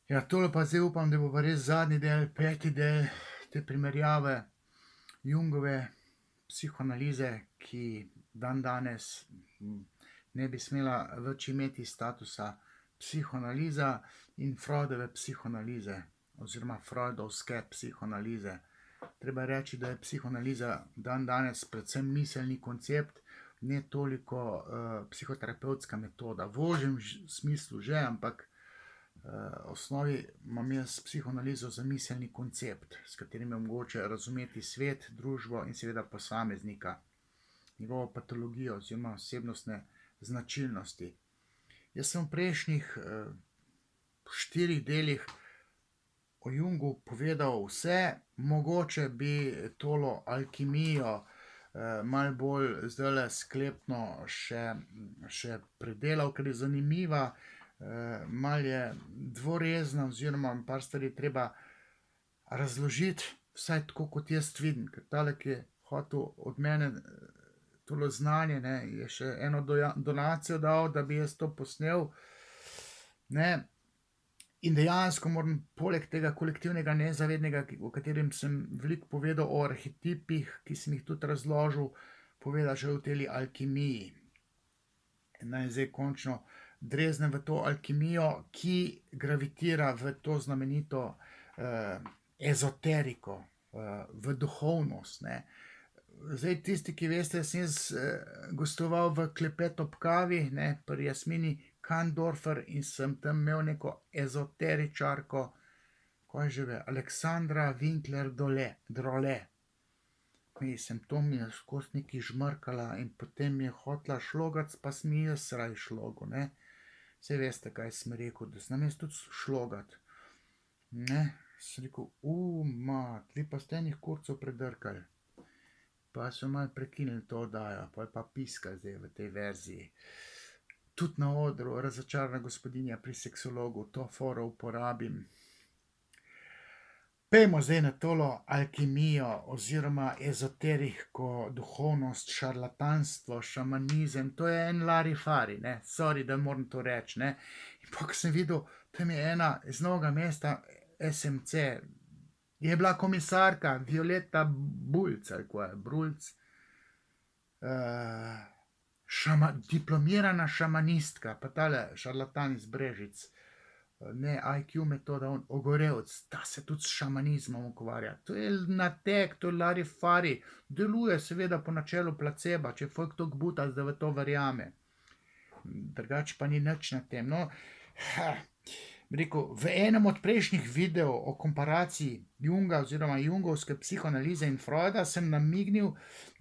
Ja, tole pa zdaj upam, da bo pa res zadnji del, peti del te primerjave Jungove psihoanalize, ki dandanes ne bi smela več imeti statusa psihoanaliza, in Freudove psihoanalize oziroma freudovske psihoanalize. Treba reči, da je psihoanaliza dandanes predvsem miselni koncept, ne toliko psihoterapevtska metoda. V ožjem smislu že, ampak osnovi imam jaz psihoanalizo za miselni koncept, s katerim je mogoče razumeti svet, družbo in seveda posameznika, njegovo patologijo oziroma osebnostne značilnosti. Jaz sem v prejšnjih 4 delih o Jungu povedal vse, mogoče bi tolo alkimijo malo bolj zdajle sklepno še predelal, ker je zanimiva, malo je dvorezna oziroma par stvari treba razložiti, vsaj tako kot jaz vidim, ker tale, ki je hotel od mene tole znanje, ne, je še eno donacijo dal, da bi jaz to posnel, ne. In dejansko moram poleg tega kolektivnega nezavednega, o katerem sem veliko povedal, o arhetipih, ki sem jih tudi razložil, povedati že o tej alkimiji. Naj zdaj končno dreznem v to alkimijo, ki gravitira v to znamenito ezoteriko, v duhovnost, ne. Zdaj tisti, ki veste, sem jaz gostoval v Klepet ob kavi, ne, pri Jasmini Kandorfer, in sem tam imel neko ezoteričarko, ko je že ve, Aleksandra Winkler Drole. Mislim, to mi je skozi nekaj žmrkala in potem mi je hotela šlogac, pa sem ji jaz raj šlogal, ne. Saj veste, kaj sem rekel, da znam jaz tudi šlogat. Ne, sem rekel, vi pa ste enih kurcev predrkali. Pa so malo prekinili to oddajo, pol pa piska zdaj v tej verziji. Tudi na odru Razočarana gospodinja pri seksologu, to foro uporabim. Pejmo zdaj na tolo alkimijo oziroma ezoteriko, duhovnost, šarlatanstvo, šamanizem, to je en larifari, ne, sorry, da moram to reči, ne. In pol, ko sem videl, tam je ena iz Novega mesta, SMC, je bila komisarka Violeta Bulc, ali ko je, Brulc, diplomirana šamanistka, pa tale šarlatan iz Brežic, ne IQ metoda, on Ogorevc, ta se tudi s šamanizmom ukvarja. To je nateg, to je larifari, deluje seveda po načelu placeba, če je folk toliko butast, da v to verjame. Drugače pa ni nič na tem, no. Bi rekel, v enem od prejšnjih videov o komparaciji Junga oziroma jungovske psihoanalize in Freuda sem namignil,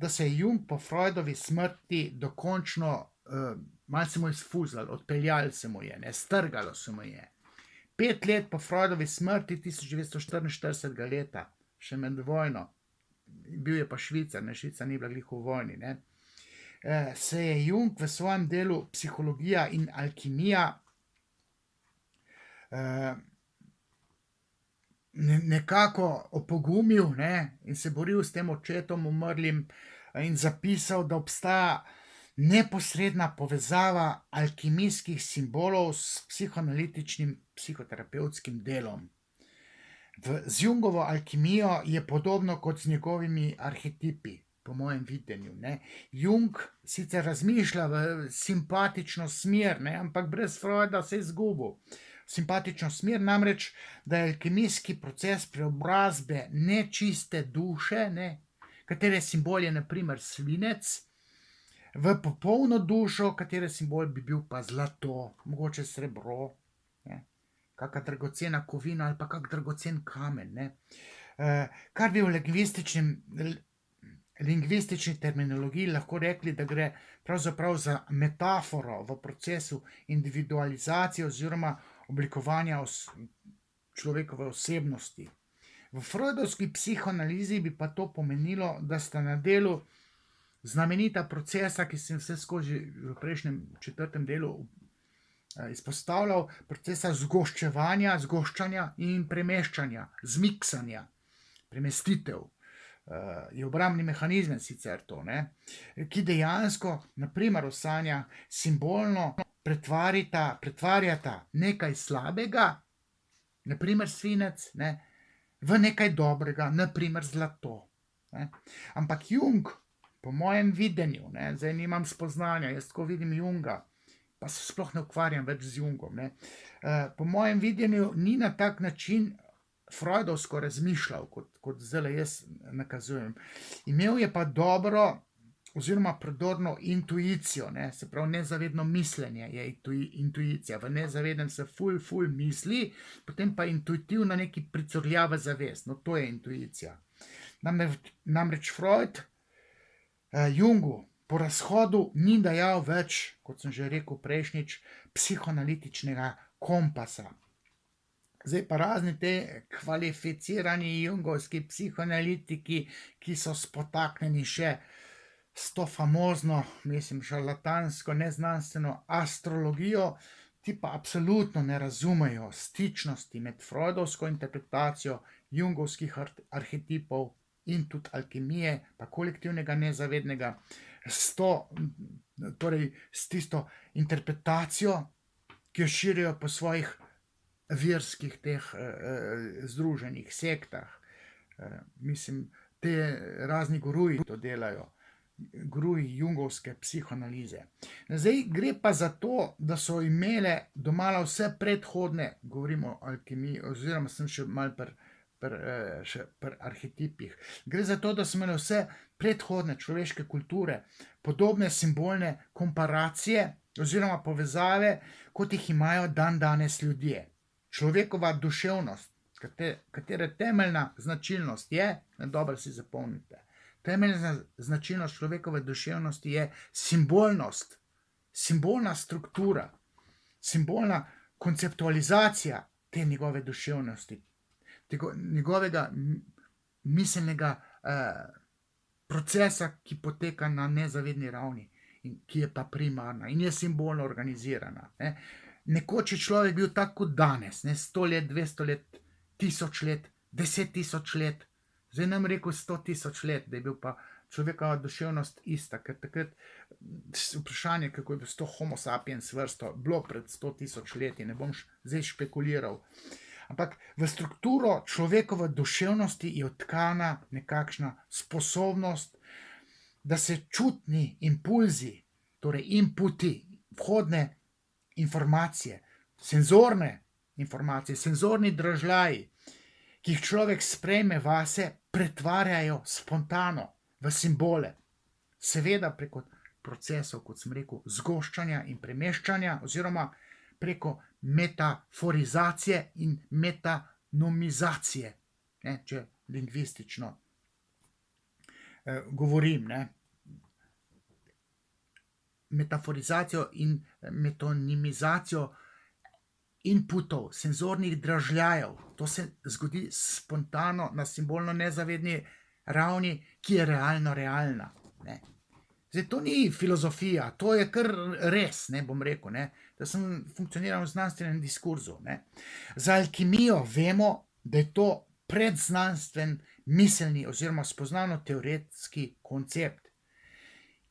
da se je Jung po Freudovi smrti dokončno, malo se mu je sfuzalo, odpeljalo se mu je, ne, strgalo se mu je. 5 let po Freudovi smrti, 1944 leta, še med vojno, bil je pa Švicar, ne, Švica ni bila glih v vojni, ne, se je Jung v svojem delu Psihologija in alkimija nekako opogumil, ne, in se boril s tem očetom umrlim in zapisal, da obstaja neposredna povezava alkimijskih simbolov s psihoanalitičnim psihoterapevtskim delom. Z Jungovo alkimijo je podobno kot z njegovimi arhetipi, po mojem videnju, ne. Jung sicer razmišlja v simpatično smer, ne, ampak brez Freuda se je izgubil. Simpatično smer, namreč, da je alkimijski proces preobrazbe nečiste duše, ne, katere simbol je na primer svinec, v popolno dušo, katere simbol bi bil pa zlato, mogoče srebro, ne, kaka dragocena kovina ali pa kak dragocen kamen, ne. Kar bi v lingvistični terminologiji lahko rekli, da gre pravzaprav za metaforo v procesu individualizacije oziroma oblikovanja človekove osebnosti. V freudovski psihoanalizi bi pa to pomenilo, da sta na delu znamenita procesa, ki sem vse skozi v prejšnjem 4. delu izpostavljal, procesa zgoščanja in premeščanja, zmiksanja, premestitev. Je obrambni mehanizem sicer to, ne, ki dejansko, na primer v sanjah, simbolno pretvarjata nekaj slabega naprimer svinec, ne, v nekaj dobrega, naprimer zlato. Ne. Ampak Jung, po mojem videnju, ne, zdaj nimam spoznanja, jaz tako vidim Junga, pa se sploh ne ukvarjam več z Jungom, ne. Po mojem videnju ni na tak način freudovsko razmišljal, kot zdajle jaz nakazujem. Imel je pa dobro oziroma prodorno intuicijo, ne, se pravi nezavedno mislenje je intuicija. V nezavednem se ful misli, potem pa intuitivno nekaj pricurljava zavest. No, to je intuicija. Namreč Freud Jungu po razhodu ni dajal več, kot sem že rekel prejšnjič, psihoanalitičnega kompasa. Zdaj pa razni te kvalificirani jungovski psihoanalitiki, ki so spotaknjeni še s to famozno, mislim, šarlatansko, neznanstveno astrologijo, ti pa absolutno ne razumejo stičnosti med freudovsko interpretacijo jungovskih arhetipov in tudi alkimije, pa kolektivnega nezavednega, torej s tisto interpretacijo, ki jo širijo po svojih verskih teh združenih sektah. Mislim, te razni guruji to delajo, guruji jungovske psihoanalize. Zdaj gre pa za to, da so imele domala vse predhodne, govorimo o alkimiji, oziroma sem še malo pri arhetipih. Gre za to, da so imele vse predhodne človeške kulture podobne simbolne komparacije oziroma povezave, kot jih imajo dandanes ljudje. Človekova duševnost, katere temeljna značilnost je, dobro si zapomnite, temeljna značilnost človekove duševnosti je simbolnost, simbolna struktura, simbolna konceptualizacija te njegove duševnosti, njegovega miselnega procesa, ki poteka na nezavedni ravni, in ki je pa primarna in je simbolno organizirana. Nekoč je človek bil tak kot danes, 100 let, 200 let, 1000 let, 10 000 let, zdaj nam rekel 100 000 let, da je bil pa človekova duševnost ista, ker takrat vprašanje, kako je bil to homo sapiens vrsto, bilo pred 100 000 leti, ne bom zdaj špekuliral. Ampak v strukturo človekove duševnosti je vtkana nekakšna sposobnost, da se čutni impulzi, torej inputi, vhodne informacije, senzorne informacije, senzorni dražljaji, ki jih človek sprejme vase, pretvarjajo spontano v simbole. Seveda preko procesov, kot sem rekel, zgoščanja in premeščanja, oziroma preko metaforizacije in metanomizacije, če lingvistično govorim, metaforizacijo in metonimizacijo inputov, senzornih dražljajev. To se zgodi spontano na simbolno nezavedni ravni, ki je realna. Zdaj, to ni filozofija, to je kar res, bom rekel, da sem funkcioniral v znanstvenem diskurzu. Za alkimijo vemo, da je to predznanstven miselni oziroma spoznavno-teoretski koncept,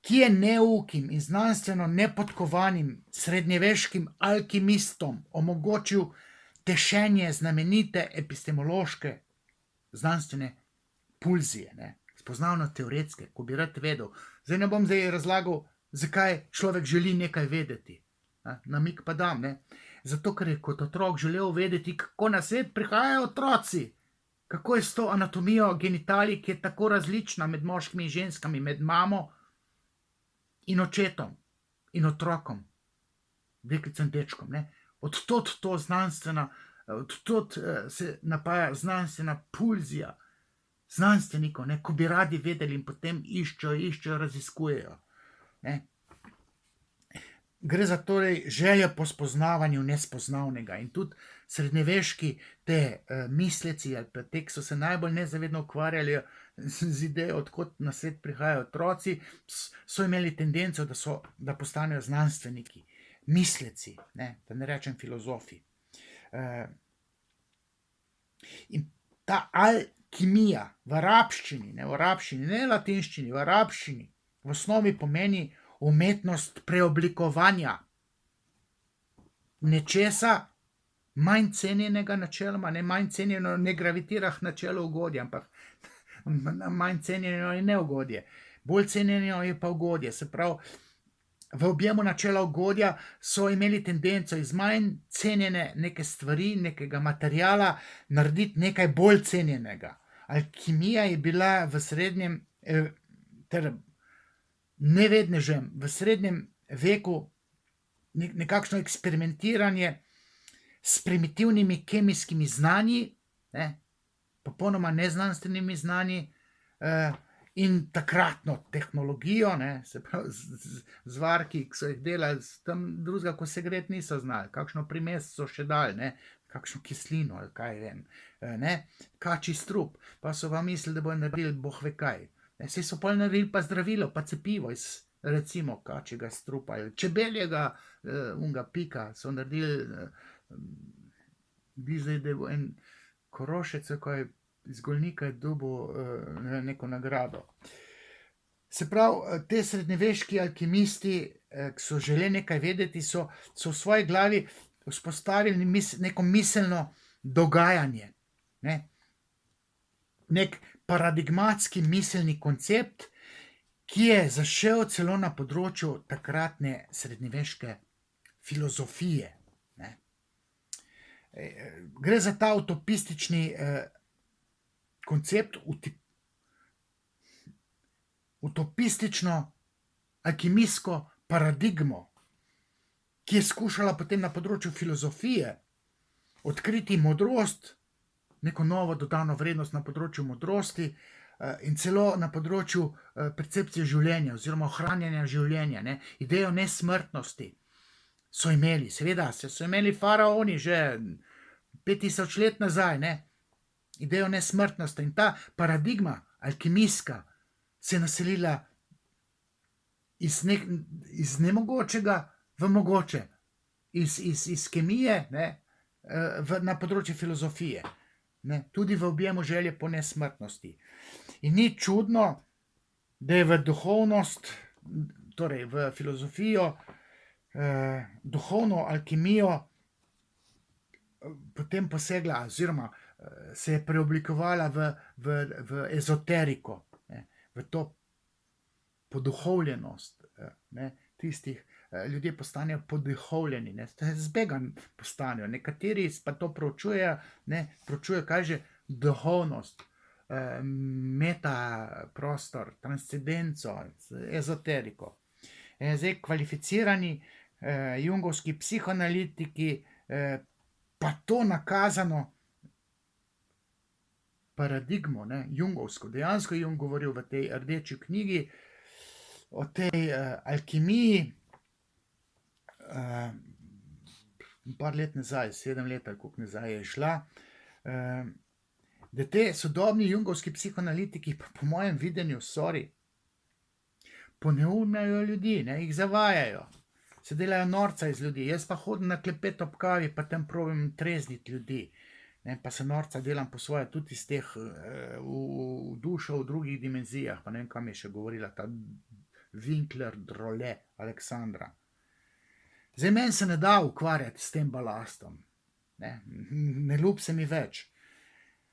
ki je neukim in znanstveno nepodkovanim srednjeveškim alkimistom omogočil tešenje znamenite epistemološke znanstvene pulzije, spoznavno-teoretske, ko bi rad vedel. Zdaj ne bom razlagal, zakaj človek želi nekaj vedeti. Namig pa dam, zato ker je kot otrok želel vedeti, kako na svet prihajajo otroci, kako je s to anatomijo genitalij, ki je tako različna med moškimi in ženskami, med mamo in očetom in otrokom, deklico in dečkom. Odtod to znanstvena, odtod se napaja znanstvena pulzija znanstvenikov, ko bi radi vedeli in potem iščejo, raziskujejo. Gre za torej željo po spoznavanju nespoznavnega in tudi srednjeveški te misleci ali pa te, ki so se najbolj nezavedno ukvarjali z idejo, odkot na svet prihajajo otroci, so imeli tendenco, da postanejo znanstveniki, misleci, da ne rečem filozofi. In ta alkimija v arabščini, ne latinščini, v arabščini, v osnovi pomeni umetnost preoblikovanja nečesa manj cenjenega načeloma, ne manj cenjeno ne gravitira k načelu ugodja, ampak manj cenjeno je neugodje. Bolj cenjeno je pa ugodje. Se pravi, v objemu načela ugodja so imeli tendenco iz manj cenjene neke stvari, nekega materijala, narediti nekaj bolj cenjenega. Alkimija je bila v srednjem, ter nevednežem v srednjem veku nekakšno eksperimentiranje s primitivnimi kemijskimi znanji, popolnoma neznanstvenimi znanji, in takratno tehnologijo, se pravi zvarki, ki so jih delali, tam drugega, ko se gret niso znali, kakšno primest so še dali, kakšno kislino ali kaj vem, kačji strup, pa so pa mislili, da bojo naredili boh ve kaj. Saj so pol naredili pa zdravilo, pa cepivo iz recimo kačjega strupa ali čebeljega unga pika so naredili, zdaj, da bo en Korošec, ko je iz Golnika dobil neko nagrado. Se pravi, te srednjeveški alkimisti, ki so želeli nekaj vedeti, so v svoji glavi vzpostavili neko miselno dogajanje. Nek paradigmatski miselni koncept, ki je zašel celo na področju takratne srednjeveške filozofije. Gre za ta utopistični koncept, utopistično alkimijsko paradigmo, ki je skušala potem na področju filozofije odkriti modrost, neko novo dodano vrednost na področju modrosti in celo na področju percepcije življenja oziroma ohranjanja življenja. Idejo nesmrtnosti so imeli, seveda so imeli faraoni že 5000 let nazaj, idejo nesmrtnosti, in ta paradigma alkimijska se je naselila iz nemogočega v mogoče, iz kemije na področje filozofije, tudi v objemu želje po nesmrtnosti. In ni čudno, da je v duhovnost, torej v filozofijo, duhovno alkimijo potem posegla oziroma se je preoblikovala v ezoteriko, v to poduhovljenost tistih. Ljudje postanejo poduhovljeni, zbegan postanejo. Nekateri pa to proučujejo, kaj že duhovnost, metaprostor, transcendenco, ezoteriko. Zdaj kvalificirani jungovski psihoanalitiki pa to nakazano paradigmo, jungovsko, dejansko Jung govoril v tej rdeči knjigi o tej alkimiji, par let nazaj, 7 let ali koliko nazaj je šla, da te sodobni jungovski psihoanalitiki, po mojem videnju, poneumljajo ljudi, jih zavajajo, se delajo norca iz ljudi. Jaz pa hodim na klepet ob kavi, pa tam probam trezniti ljudi, pa se norca delam po svoje, tudi iz teh dušo v drugih dimenzijah, pa ne vem, kam je še govorila ta Winkler Drole, Aleksandra. Zdaj, meni se ne da ukvarjati s tem balastom, ne ljub se mi več.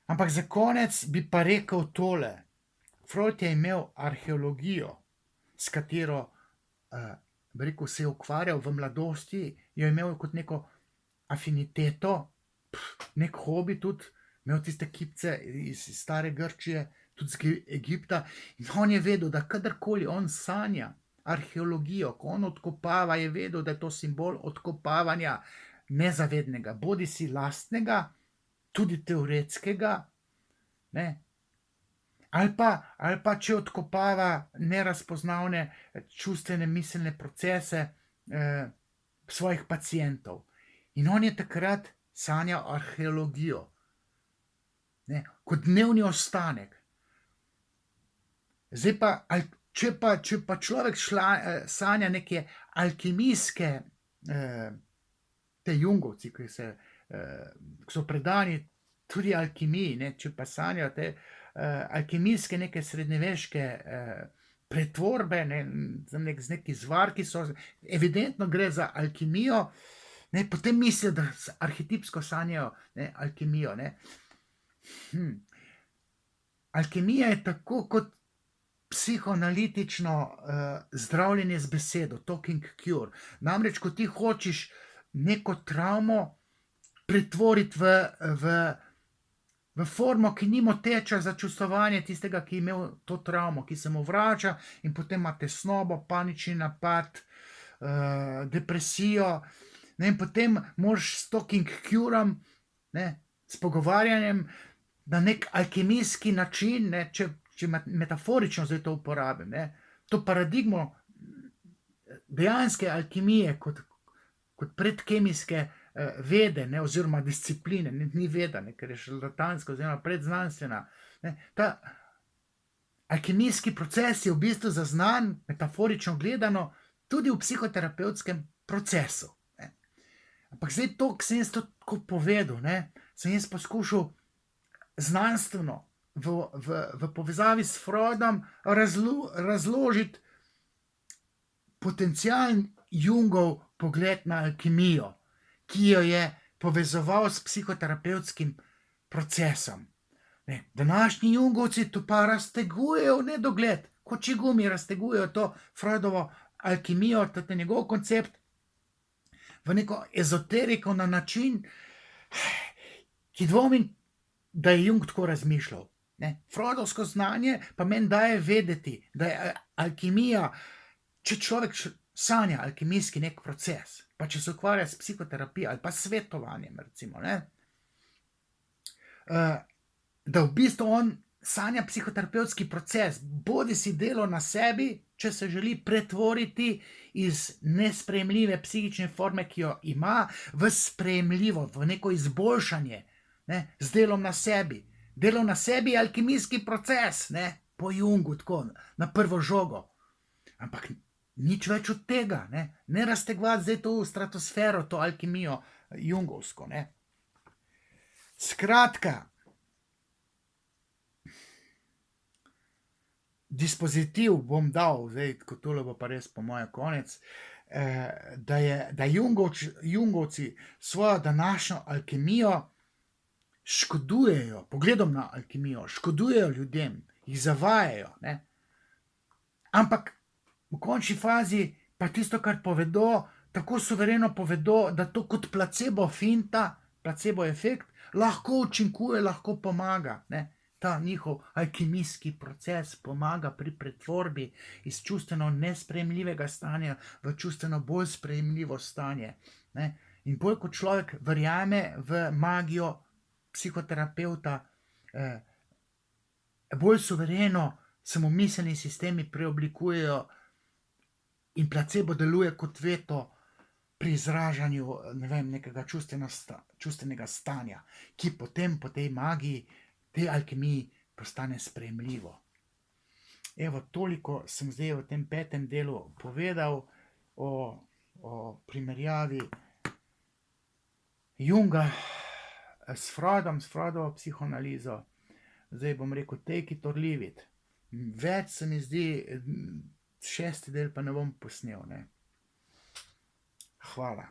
Ampak za konec bi pa rekel tole. Freud je imel arheologijo, s katero se je ukvarjal v mladosti, jo je imel kot neko afiniteto, nek hobi tudi, imel tiste kipce iz stare Grčije, tudi iz Egipta, in on je vedel, da kadarkoli on sanja arheologijo, ko on odkopava, je vedel, da je to simbol odkopavanja nezavednega, bodisi lastnega, tudi teoretskega, ali pa če odkopava nerazpoznavne čustvene miselne procese svojih pacientov. In on je takrat sanjal arheologijo, kot dnevni ostanek. Zdaj pa, če pa človek sanja neke alkimijske, te jungovci, ki so predani tudi alkimiji, če pa sanjajo te alkimijske neke srednjeveške pretvorbe, z neki zvarki, evidentno gre za alkimijo, Ne, potem mislijo, da arhetipsko sanjajo, ne, alkimijo. Ne. Alkimija je tako kot psihoanalitično zdravljenje z besedo, talking cure. Namreč, ko ti hočeš neko travmo pretvoriti v formo, ki ni moteča za čustvovanje tistega, ki je imel to travmo, ki se mu vrača in potem ima tesnobo, panični napad, depresijo. Ne, in potem moraš s talking curom, s pogovarjanjem na nek alkimijski način, ne, če metaforično zdaj to uporabim, ne, to paradigmo dejanske alkimije kot predkemijske vede, ne, oziroma discipline, ni veda, ne, ker je šarlatanska oziroma predznanstvena. Ne, ta alkimijski proces je v bistvu zaznan, metaforično gledano, tudi v psihoterapevtskem procesu. Ne. Ampak zdaj to, ki sem jaz to tako povedal, ne, sem jaz poskušal znanstveno v povezavi s Freudom razložiti potencialen Jungov pogled na alkimijo, ki jo je povezoval s psihoterapevtskim procesom. Ne, današnji Jungovci to pa raztegujejo v nedogled, kot čigumi raztegujejo to Freudovo alkimijo, to je njegov koncept, v neko ezoteriko na način, ki dvomim, da je Jung tako razmišljal. Ne. Freudovsko znanje pa meni daje vedeti, da je alkimija, če človek sanja alkimijski nek proces, pa če se ukvarja s psihoterapijo ali pa svetovanjem, recimo, ne, da v bistvu on sanja psihoterapevtski proces, bodisi delo na sebi, če se želi pretvoriti iz nesprejemljive psihične forme, ki jo ima, v sprejemljivo, v neko izboljšanje, ne, z delom na sebi. Delo na sebi je alkimijski proces, ne, po Jungu, tako, na prvo žogo. Ampak nič več od tega, ne raztegovati zdaj to v stratosfero, to alkimijo jungovsko, ne. Skratka, dispozitiv bom dal, zdaj, ko tole bo pa res po moje konec, da Jungovci svojo današnjo alkimijo škodujejo, pogledom na alkimijo, škodujejo ljudem, jih zavajajo, ne. Ampak v končni fazi pa tisto, kar povedo, tako suvereno povedo, da to kot placebo finta, placebo efekt, lahko učinkuje, lahko pomaga, ne. Ta njihov alkimijski proces pomaga pri pretvorbi iz čustveno nesprejemljivega stanja v čustveno bolj sprejemljivo stanje, ne. In bolj kot človek verjame v magijo psihoterapevta, bolj suvereno se mu miselni sistemi preoblikujejo in placebo deluje kot veto pri izražanju, ne vem, nekega čustvenega stanja, ki potem po tej magiji, tej alkimiji postane sprejemljivo. Evo, toliko sem zdaj v tem 5. delu povedal o primerjavi Junga s Freudom, s Freudovo psihoanalizo. Zdaj bom rekel, take it or leave it. Več se mi zdi, 6. del pa ne bom posnel, ne. Hvala.